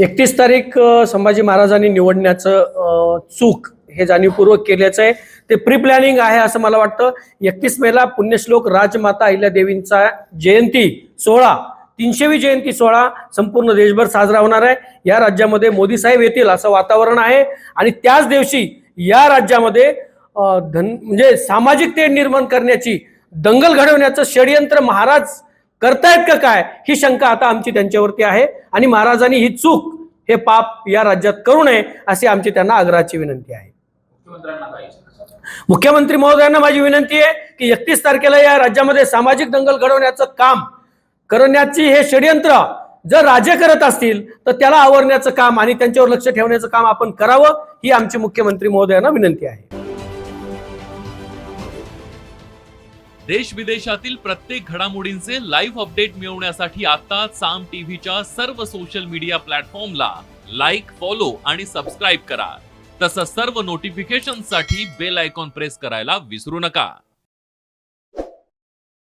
31 तारीख संभाजी महाराजांनी निवडण्याचं चूक हे जाणीवपूर्वक केल्याचं आहे. ते प्री प्लॅनिंग आहे असं मला वाटतं. 31 मेला पुण्यश्लोक राजमाता अहिल्यादेवींचा जयंती सोहळा 300वी जयंती सोहळा संपूर्ण देशभर साजरा होणार आहे. या राज्यामध्ये मोदी साहेब येतील असं वातावरण आहे आणि त्याच दिवशी या राज्यामध्ये म्हणजे सामाजिक तेढ निर्माण करण्याची, दंगल घडवण्याचं षडयंत्र महाराज करतायत का काय, ही शंका आता आमची त्यांच्यावरती आहे. आणि महाराजांनी ही चूक, हे पाप या राज्यात करू नये अशी आमची त्यांना आग्रहाची विनंती आहे. मुख्यमंत्री महोदयांना माझी विनंती आहे की 31 तारखेला या राज्यामध्ये सामाजिक दंगल घडवण्याचं काम करण्याची हे षडयंत्र जर राजे करत असतील तर त्याला आवरण्याचं काम आणि त्यांच्यावर लक्ष ठेवण्याचं काम आपण करावं, ही आमची मुख्यमंत्री महोदयांना विनंती आहे. देश विदेशातील प्रत्येक घडामोडींचे लाईव्ह अपडेट मिळवण्यासाठी आता साम टीव्हीच्या सर्व सोशल मीडिया प्लॅटफॉर्मला लाईक, फॉलो आणि सबस्क्राईब करा. तसंच सर्व नोटिफिकेशनसाठी बेल आयकॉन प्रेस करायला विसरू नका.